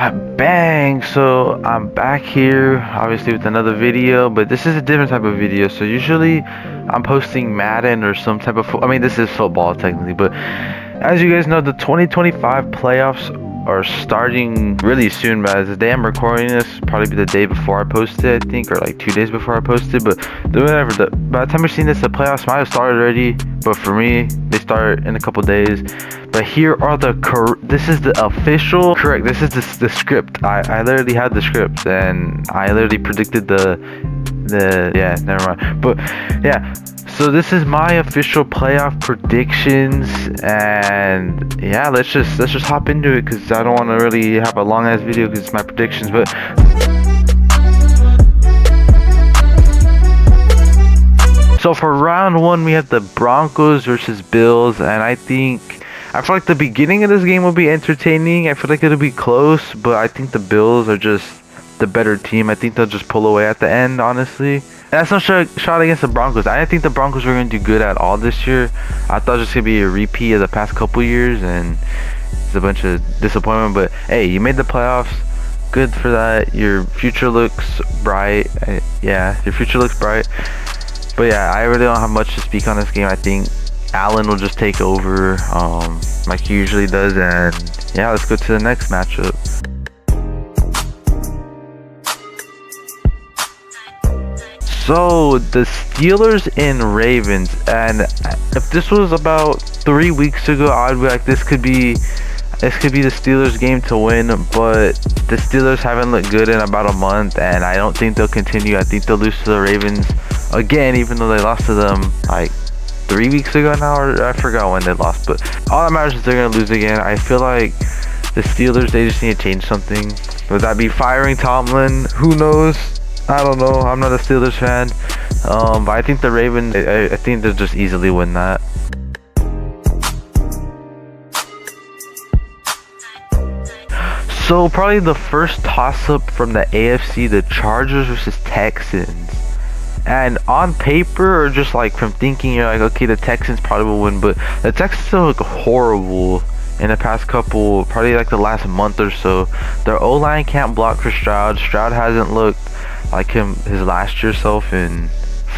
Bang! So I'm back here obviously with another video, but this is a different type of video. So usually I'm posting Madden or some type of I mean, this is football technically, but as you guys know, the 2025 playoffs are starting really soon. But the day I'm recording this, probably be the day before I posted, I think, or like 2 days before I posted. But whatever, by the time you're seeing this, the playoffs might have started already, but for me they start in a couple days. But here are this is the official correct, this is the script. I literally had the script and I literally predicted the yeah, never mind. But yeah, so this is my official playoff predictions, and yeah, let's just hop into it because I don't want to really have a long ass video because it's my predictions. But so for round one, we have the Broncos versus Bills, and I feel like the beginning of this game will be entertaining. I feel like it'll be close, but I think the Bills are just the better team. I think they'll just pull away at the end, honestly. And that's no shot against the Broncos. I didn't think the Broncos were going to do good at all this year. I thought it was just going to be a repeat of the past couple years, and it's a bunch of disappointment. But hey, you made the playoffs. Good for that. Your future looks bright. Yeah, your future looks bright. But yeah, I really don't have much to speak on this game. I think Allen will just take over like he usually does, and yeah, let's go to the next matchup. So the Steelers and Ravens, and if this was about 3 weeks ago, I'd be like, this could be the Steelers game to win, but the Steelers haven't looked good in about a month, and I don't think they'll continue. I think they'll lose to the Ravens again, even though they lost to them like 3 weeks ago now, or I forgot when they lost. But all that matters is they're gonna lose again. I feel like the Steelers, they just need to change something. Would that be firing Tomlin? Who knows? I don't know. I'm not a Steelers fan. But I think the Ravens, I think they'll just easily win that. So probably the first toss-up from the AFC, the Chargers versus Texans. And on paper, or just like from thinking, you're like, okay, the Texans probably will win, but the Texans look horrible in the past couple, probably like the last month or so. Their O-line can't block for Stroud. Stroud hasn't looked like his last year self in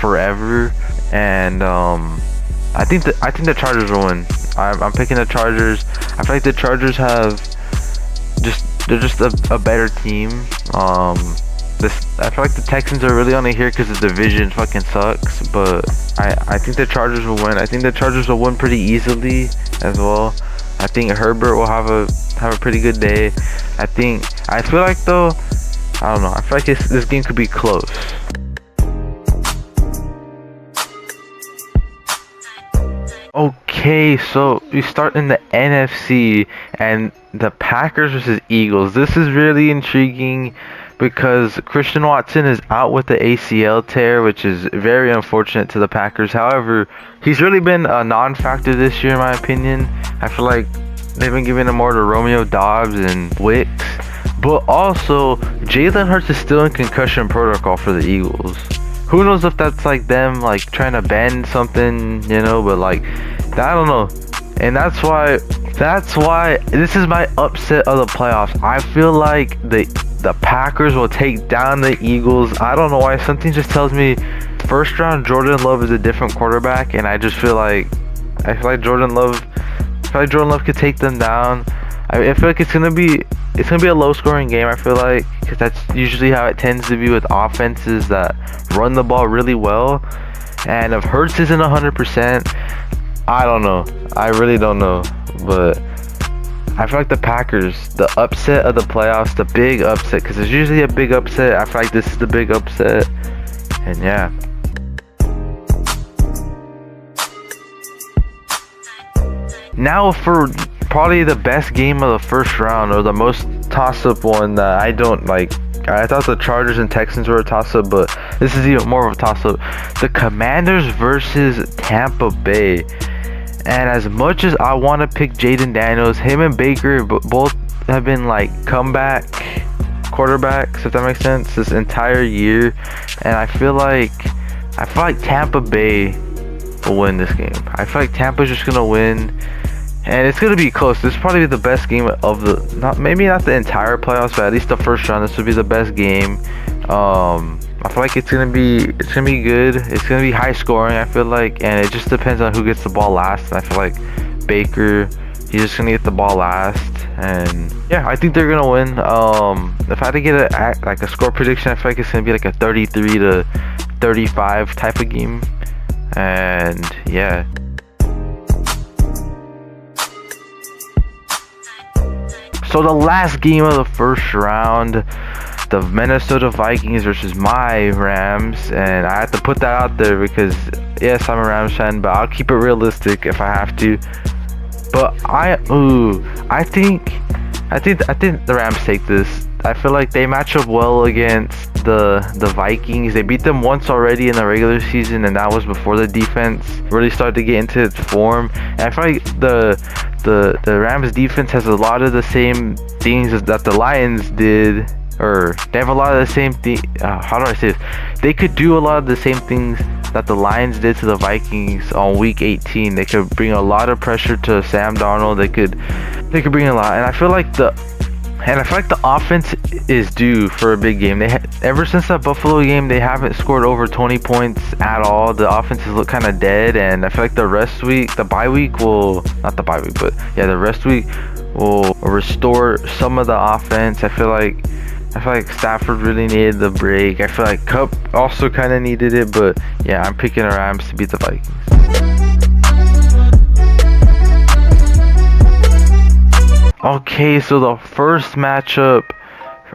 forever, and I think the Chargers will win. I'm picking the Chargers. I feel like the Chargers they're just a better team. I feel like the Texans are really only here because the division fucking sucks, but I think the Chargers will win. I think the Chargers will win pretty easily as well. I think Herbert will have a pretty good day. I feel like though, I don't know. I feel like this game could be close. Okay, so we start in the NFC and the Packers versus Eagles. This is really intriguing because Christian Watson is out with the ACL tear, which is very unfortunate to the Packers. However, he's really been a non-factor this year in my opinion. I feel like they've been giving him more to Romeo Doubs and Wicks. But also, Jalen Hurts is still in concussion protocol for the Eagles. Who knows if that's like them like trying to bend something, you know, but like, I don't know. And that's why this is my upset of the playoffs. I feel like the Packers will take down the Eagles. I don't know why. Something just tells me first round Jordan Love is a different quarterback, and I feel like Jordan Love could take them down. I feel like it's gonna be a low scoring game. I feel like, because that's usually how it tends to be with offenses that run the ball really well. And if Hurts isn't 100%, I don't know. I really don't know. But I feel like the Packers, the upset of the playoffs, the big upset, because there's usually a big upset. I feel like this is the big upset. And yeah. Now for probably the best game of the first round, or the most toss-up one that I don't like. I thought the Chargers and Texans were a toss-up, but this is even more of a toss-up. The Commanders versus Tampa Bay. And as much as I want to pick Jaden Daniels, him and Baker both have been like comeback quarterbacks, if that makes sense, this entire year. And I feel like Tampa Bay will win this game. I feel like Tampa's just gonna win. and it's gonna be close. This is probably the best game of the maybe not the entire playoffs, but at least the first round. This would be the best game. I feel like it's gonna be good. It's gonna be high scoring, I feel like, and it just depends on who gets the ball last. And I feel like Baker, he's just gonna get the ball last, and yeah, I think they're gonna win. If I had to get a score prediction, I feel like it's gonna be like a 33 to 35 type of game, and yeah. So the last game of the first round, the Minnesota Vikings versus my Rams, and I have to put that out there because yes, I'm a Rams fan, but I'll keep it realistic if I have to. But I think the Rams take this. I feel like they match up well against the Vikings. They beat them once already in the regular season, and that was before the defense really started to get into its form. And I feel like the Rams defense has a lot of the same things that the Lions did, or they have a lot of the same thing. How do I say this? They could do a lot of the same things that the Lions did to the Vikings on week 18. They could bring a lot of pressure to Sam Darnold. They could bring a lot, and I feel like the offense is due for a big game. Ever since that Buffalo game, they haven't scored over 20 points at all. The offenses look kind of dead, and I feel like the rest week will restore some of the offense. I feel like Stafford really needed the break. I feel like Kupp also kind of needed it, but yeah, I'm picking the Rams to beat the Vikings. Okay, so the first matchup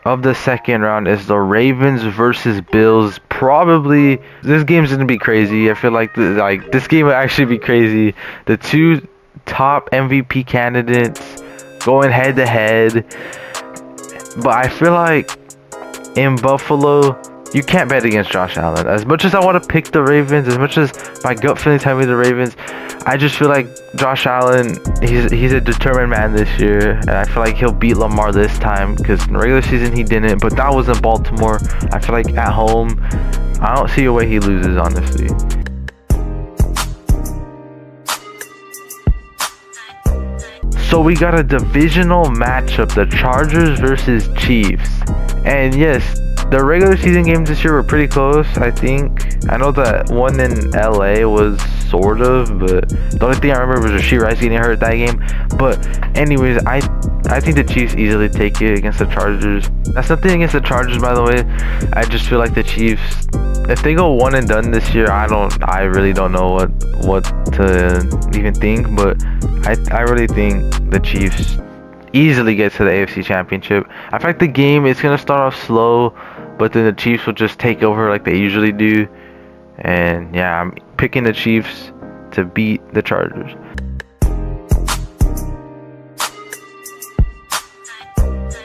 of the second round is the Ravens versus Bills. Probably this game's gonna be crazy. I feel like this game will actually be crazy. The two top MVP candidates going head to head. But I feel like in Buffalo, you can't bet against Josh Allen. As much as I want to pick the Ravens, as much as my gut feeling tells me the Ravens, I just feel like Josh Allen, he's a determined man this year, and I feel like he'll beat Lamar this time, because in the regular season he didn't, but that was in Baltimore. I feel like at home, I don't see a way he loses, honestly. So we got a divisional matchup, the Chargers versus Chiefs. And yes, the regular season games this year were pretty close, I think. I know that one in LA was sort of, but the only thing I remember was Rashee Rice getting hurt that game. But anyways, I think the Chiefs easily take it against the Chargers. That's nothing against the Chargers, by the way. I just feel like the Chiefs, if they go one and done this year, I really don't know what to even think, but I really think the Chiefs easily get to the AFC Championship. I feel like the game is gonna start off slow, but then the Chiefs will just take over like they usually do. And yeah, I'm picking the Chiefs to beat the Chargers.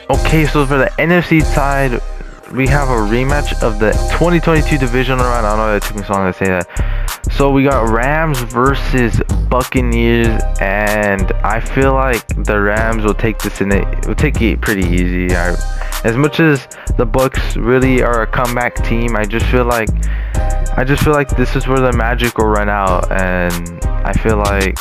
Okay, so for the NFC side, we have a rematch of the 2022 divisional round. I don't know why it took me so long to say that. So we got Rams versus Buccaneers, and I feel like the Rams will take this will take it pretty easy. As much as the Bucs really are a comeback team, I just feel like this is where the magic will run out, and I feel like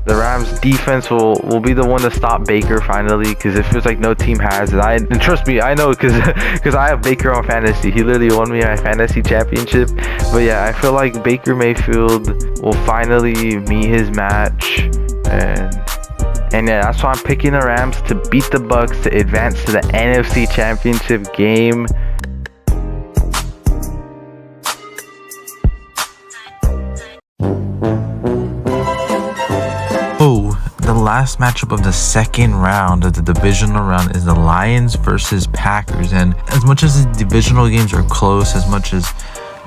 the Rams defense will be the one to stop Baker finally, because it feels like no team has it. And trust me, I know, because I have Baker on fantasy. He literally won me my fantasy championship. But yeah, I feel like Baker Mayfield will finally meet his match, and yeah, that's why I'm picking the Rams to beat the Bucs to advance to the NFC Championship game. The last matchup of the second round of the divisional round is the Lions versus Packers. And as much as the divisional games are close, as much as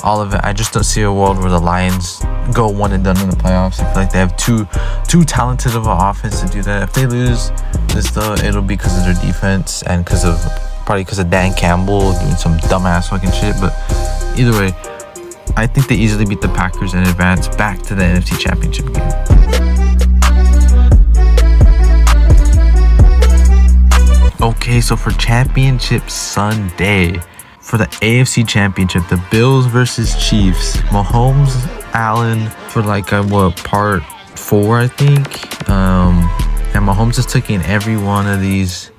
all of it, I just don't see a world where the Lions go one and done in the playoffs. I feel like they have too talented of an offense to do that. If they lose this, though, it'll be because of their defense and probably because of Dan Campbell doing some dumbass fucking shit. But either way, I think they easily beat the Packers and advance back to the NFC Championship game. Okay, so for Championship Sunday, for the AFC Championship, the Bills versus Chiefs. Mahomes, Allen for part 4, I think. And Mahomes has taken every one of these.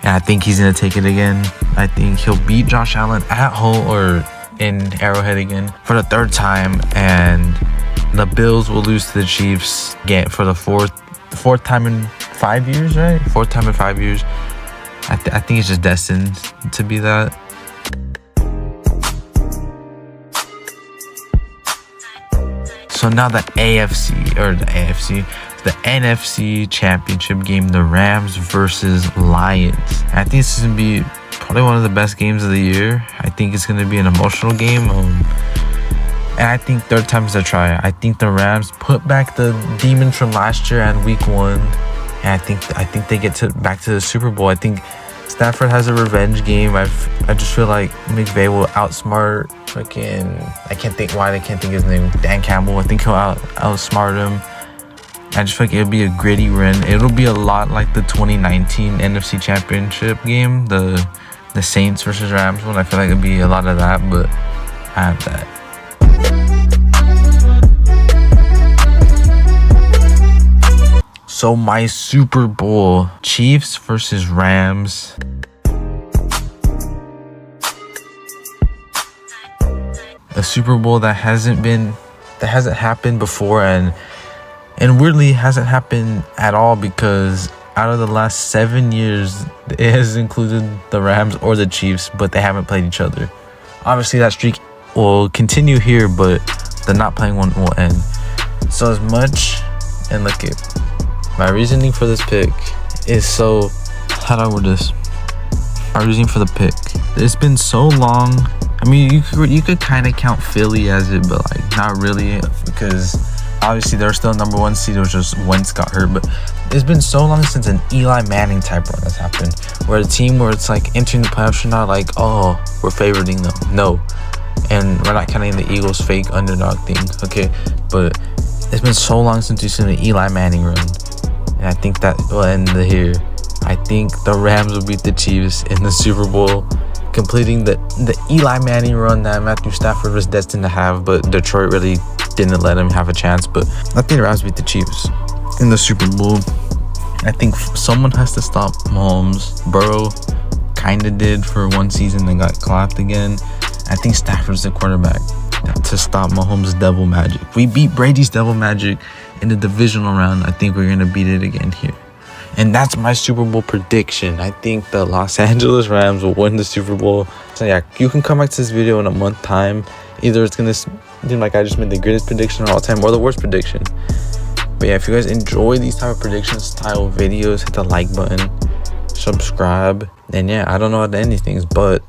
And I think he's going to take it again. I think he'll beat Josh Allen at home or in Arrowhead again for the third time. And the Bills will lose to the Chiefs again for the fourth time in 5 years, right? Fourth time in 5 years. I think it's just destined to be that. So now the NFC championship game, the Rams versus Lions. I think this is going to be probably one of the best games of the year. I think it's going to be an emotional game. And I think third time's a try. I think the Rams put back the demons from last year and week 1. And I think they get back to the Super Bowl. I think Stafford has a revenge game. I just feel like McVay will outsmart I can't think his name. Dan Campbell. I think he'll outsmart him. I just feel like it'll be a gritty win. It'll be a lot like the 2019 NFC Championship game, the Saints versus Rams one. I feel like it'll be a lot of that, but I have that. So my Super Bowl, Chiefs versus Rams. A Super Bowl that hasn't happened before, and weirdly hasn't happened at all, because out of the last 7 years, it has included the Rams or the Chiefs, but they haven't played each other. Obviously, that streak will continue here, but the not playing one will end. So as much, and look at my reasoning for this pick is so, how do I word this? My reasoning for the pick. It's been so long. I mean, you could kind of count Philly as it, but like not really, because obviously they're still number 1 seed. It was just Wentz got hurt, but it's been so long since an Eli Manning type run has happened, where a team where it's like entering the playoffs, you're not like, oh, we're favoriting them. No, and we're not counting the Eagles' fake underdog thing, okay? But it's been so long since we've seen an Eli Manning run, and I think that will end here. I think the Rams will beat the Chiefs in the Super Bowl, completing the Eli Manning run that Matthew Stafford was destined to have, but Detroit really didn't let him have a chance. But I think the Rams beat the Chiefs in the Super Bowl. I think someone has to stop Mahomes. Burrow kind of did for one season and got clapped again. I think Stafford's the quarterback to stop Mahomes' devil magic. If we beat Brady's devil magic in the divisional round, I think we're going to beat it again here. And that's my Super Bowl prediction. I think the Los Angeles Rams will win the Super Bowl. So yeah, you can come back to this video in a month time. Either it's going to seem like I just made the greatest prediction of all time or the worst prediction. But yeah, if you guys enjoy these type of prediction style videos, hit the like button, subscribe. And yeah, I don't know how to end these things, but